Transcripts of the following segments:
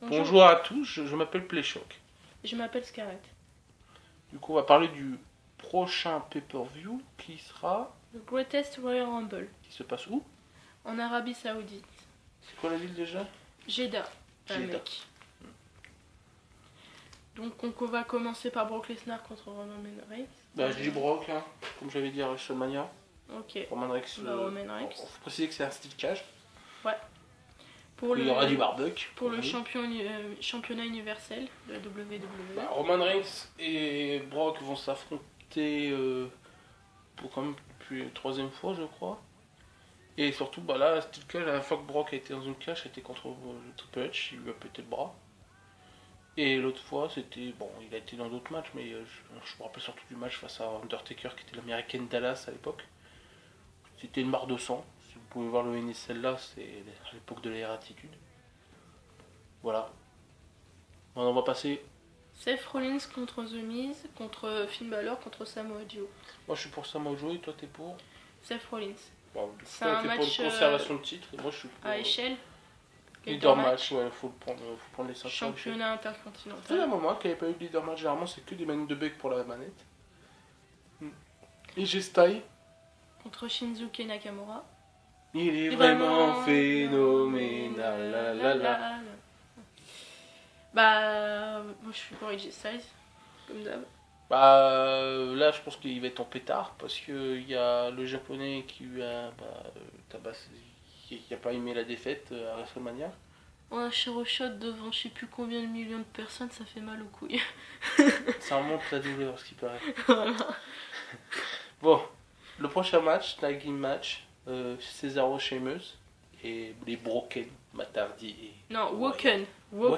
Bonjour à tous, je m'appelle Playchoc. Je m'appelle Scarlett. Du coup, on va parler du prochain pay-per-view qui sera. Le Greatest Royal Rumble. Qui se passe où? En Arabie Saoudite. C'est quoi la ville déjà? Jeddah. Jeddah. Donc on va commencer par Brock Lesnar contre Roman Reigns. Bah, je dis Brock, hein, comme j'avais dit à WrestleMania. Ok. Roman Reigns. Roman Reigns. Faut préciser que c'est un style cage. Ouais. Il y aura du barbecue. Pour le championnat universel de la WWE. Bah, Roman Reigns et Brock vont s'affronter pour quand même depuis la troisième fois, je crois. Et surtout, bah là, style cage, la dernière fois que Brock a été dans une cage, c'était contre Triple H, il lui a pété le bras. Et l'autre fois, c'était. Bon, il a été dans d'autres matchs, mais je me rappelle surtout du match face à Undertaker, qui était l'American Dallas à l'époque. C'était une barre de sang. Si vous pouvez voir le NSL là, c'est à l'époque de l'ère Attitude. Voilà. On va passer. Seth Rollins contre The Miz, contre Finn Balor, contre Samoa Joe. Moi je suis pour Samoa Joe et toi t'es pour Seth Rollins. Bon, c'est un match pour une conservation de titre et moi je suis pour. À échelle. Leader match, ouais, faut prendre les 5 championnat intercontinental. C'est un moment qu'il n'y avait pas eu de leader match, généralement c'est que des manettes de bec pour la manette. Et G-Style. Contre Shinsuke Nakamura. Il est vraiment phénoménal. La, la, la. Bah, moi je suis pour AJ Styles, comme d'hab. Bah, là je pense qu'il va être en pétard parce qu'il y a le japonais qui lui a tabassé, qui a pas aimé la défaite à WrestleMania. On a cher au shot devant je sais plus combien de millions de personnes, ça fait mal aux couilles. Ça remonte la douleur, ce qui paraît. Voilà. Bon, le prochain match, tag team match, Cesaro Sheamus et les Broken, Matardi et. Non, Woken, oui.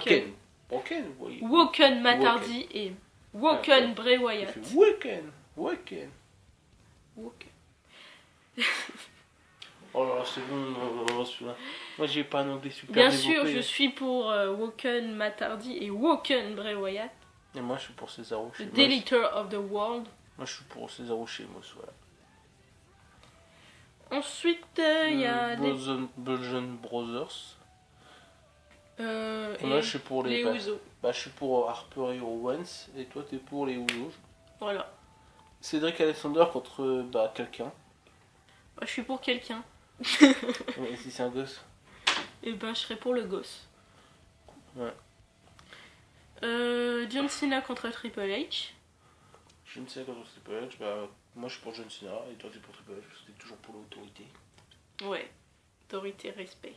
Woken, Matardi et Woken, Bray Wyatt. Woken. Oh là là, c'est bon, celui-là. Moi j'ai pas un anglais super Bien développé. sûr, je suis pour Woken, Matardi et Woken, Bray Wyatt. Et moi je suis pour Cesaro Sheamus. The Deleter of the World. Moi je suis pour Cesaro Sheamus, voilà. Ensuite, il y a Belgian Brothers. et moi je suis pour les Usos. Bah, je suis pour Harper et Owens. Et toi t'es pour les Usos. Voilà. Cédric Alexander contre quelqu'un. Moi, je suis pour quelqu'un. Et si c'est un gosse. Et ben je serais pour le gosse. Ouais. John Cena contre Triple H. Je ne sais pas contre Triple H. Bah, moi je suis pour John Cena et toi t'es pour Triple H. Parce que t'es toujours pour l'autorité. Ouais. Autorité, respect.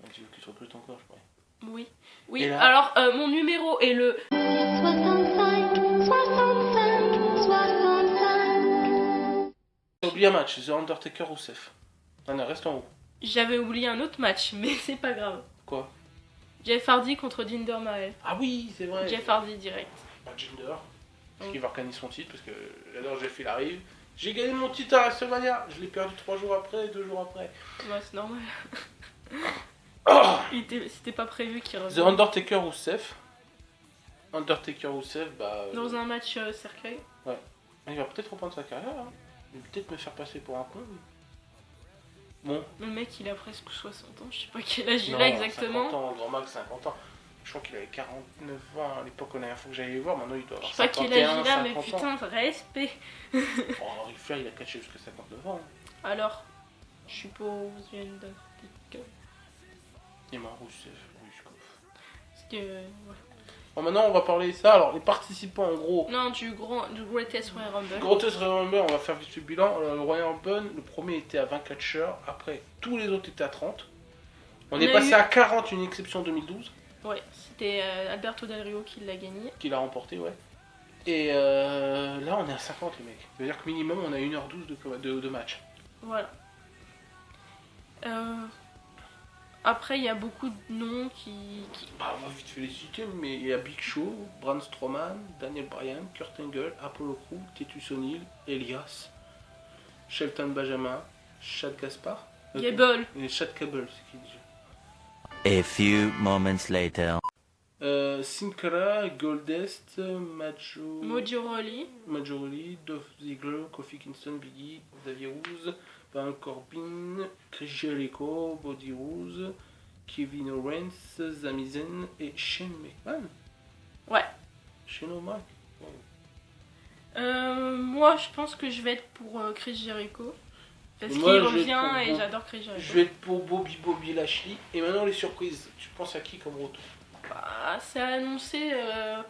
Donc, tu veux qu'il se recrute encore, je crois. Oui. Oui. Et là... Alors mon numéro est le 65. J'ai oublié un match, The Undertaker ou Seth. Non, reste en haut. J'avais oublié un autre match, mais c'est pas grave. Quoi? Jeff Hardy contre Jinder Mahal. Ah oui, c'est vrai. Jeff Hardy direct. Bah, Jinder. Parce qu'il va regagner son titre, parce que j'adore Jeff, il arrive. J'ai gagné mon titre à WrestleMania. Je l'ai perdu 3 jours après, 2 jours après. Ouais, c'est normal. Oh C'était pas prévu qu'il The revienne. Undertaker ou Seth. Undertaker ou Seth, bah. Dans un match cercueil. Il va peut-être reprendre sa carrière. Hein. Il va peut-être me faire passer pour un con. Bon. Le mec, il a presque 60 ans. Je sais pas quel âge il Non, a exactement. 50 ans, grand max 50 ans. Je crois qu'il avait 49 ans à l'époque, la dernière fois que j'allais le voir. Maintenant, il doit avoir Je sais pas 51, quel âge il a, mais 50 ans. putain, respect. Oh, Ric Flair, il a catché jusqu'à 59 ans. Hein. Alors, je suis pour The Undertaker. Et moi, Rousseff. Parce que, voilà. Bon, maintenant, on va parler de ça. Alors, les participants, en gros. Non, du Greatest Royal Rumble. Greatest Royal Rumble, on va faire vite le bilan. Le Royal Rumble, le premier était à 24 catcheurs. Après, tous les autres étaient à 30. On est passé à 40, une exception 2012. Ouais, c'était Alberto Del Rio qui l'a gagné. Qui l'a remporté, ouais. Et là, on est à 50, les mecs. Ça veut dire que minimum, on a 1h12 de match. Voilà. Après, il y a beaucoup de noms qui... Bah, on va vite fait les citer, mais il y a Big Show, Braun Strowman, Daniel Bryan, Kurt Angle, Apollo Crews, Titus O'Neil, Elias, Shelton Benjamin, Chad Gaspard. Gable. Et Chad Gable, c'est qui déjà? A few moments later. Sin Cara, Goldust, Mojo Rawley, Dolph Ziggler, Kofi Kingston, Biggie, Xavier Woods, Baron Corbin, Chris Jericho, Body Woods, Kevin Owens, Sami Zayn et Shane McMahon. Ouais. Shane O'Mac. Moi, je pense que je vais être pour Chris Jericho. Parce qu'il Moi, je vais revient être pour et Bob. j'adore Chris Jericho. Je vais être pour Bobby Lashley. Et maintenant les surprises. Tu penses à qui comme retour? Bah, c'est annoncé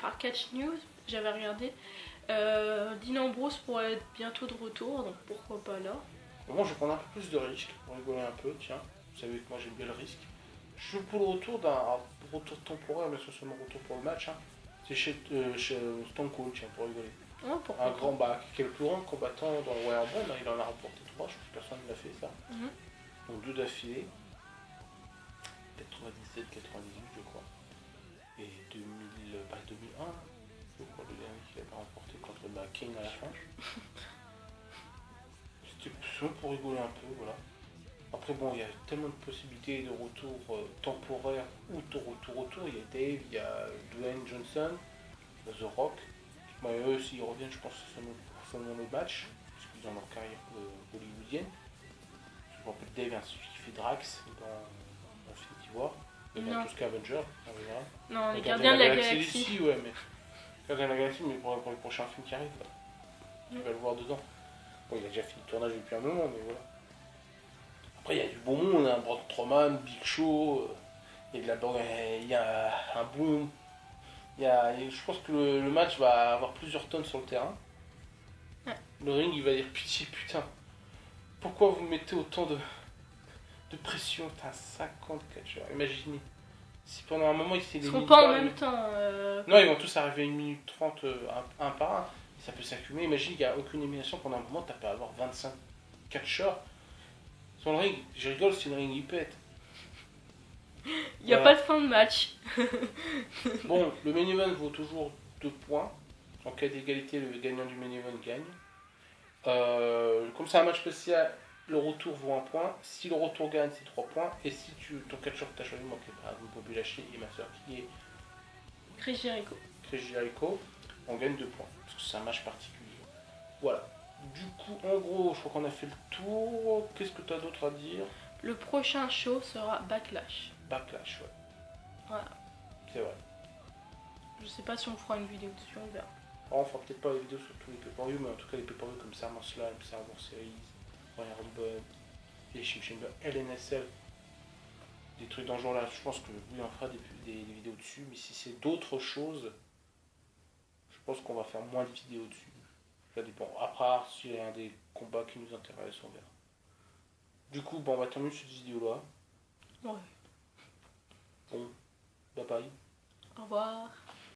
par Catch News, j'avais regardé. Dean Ambrose pourrait être bientôt de retour, donc pourquoi pas là. Moi je vais prendre un peu plus de risques pour rigoler un peu, tiens. Vous savez que moi j'aime bien le risque. Je suis pour le retour d'un retour temporaire, mais ce sera mon retour pour le match. Hein. C'est chez Stone Cold, tiens, pour rigoler. Ouais, pourquoi Un pas. grand qui est le plus grand combattant dans le Royal Rumble, hein. Il en a remporté 3, je crois que personne ne l'a fait ça. Mhm. Donc 2 d'affilée. 97, 98 je crois. Et 2001, je crois le dernier qu'il a pas remporté contre Kane à la fin. C'était plus pour rigoler un peu, voilà. Après bon, il y a tellement de possibilités de retour temporaire ou de retour. Il y a Dave, il y a Dwayne Johnson, The Rock. Bon, et eux, s'ils reviennent, je pense que c'est seulement le match, parce qu'ils ont leur carrière hollywoodienne. Je me rappelle Dave, hein, celui qui fait Drax dans Infinity War, et dans Non. tout ce qu'Avenger en général. Non, les Le gardiens de la galaxie. D'ici, ouais, mais Gardien de la Galaxie, mais pour les prochains films qui arrivent, là. Tu vas le voir dedans. Bon, il a déjà fini le tournage depuis un moment, mais voilà. Après, il y a du bon monde, hein, Braun Strowman, Big Show, il y a il y a un boom. Je pense que le match va avoir plusieurs tonnes sur le terrain. Ouais. Le ring, il va dire pitié, putain. Pourquoi vous mettez autant de pression? T'as 50 catcheurs. Imaginez. Si pendant un moment, il s'est Ils seront pas en même temps. Non, ils vont tous arriver à 1 minute 30 un par un. Ça peut s'accumuler. Imagine qu'il n'y a aucune élimination pendant un moment, tu peux avoir 25 catcheurs sur le ring. Je rigole si le ring il pète. Il n'y a Voilà. pas de fin de match. Bon, le main event vaut toujours 2 points. En cas d'égalité, le gagnant du main event gagne. Comme c'est un match spécial, le retour vaut 1 point. Si le retour gagne, c'est 3 points. Et si ton catcheur que tu as choisi, moi qui est par exemple Bobby Lashley et ma soeur qui est Chris Jericho. Chris Jericho, on gagne 2 points. Parce que c'est un match particulier. Voilà. Du coup, en gros, je crois qu'on a fait le tour. Qu'est-ce que tu as d'autre à dire? Le prochain show sera Backlash. Backlash, ouais. Voilà. C'est vrai. Je sais pas si on fera une vidéo dessus, on verra. Alors, on fera peut-être pas les vidéos sur tous les pay-per-view, mais en tout cas les pay-per-view comme SummerSlam, Survivor Series, Royal Rumble, Elimination Chamber, LNSL, des trucs dans ce genre-là. Je pense que oui, on fera des vidéos dessus, mais si c'est d'autres choses, je pense qu'on va faire moins de vidéos dessus. Ça dépend. Après, s'il y a un des combats qui nous intéressent, on verra. Du coup, bon, on va terminer cette vidéo-là. Ouais. Bon, bye bye. Au revoir.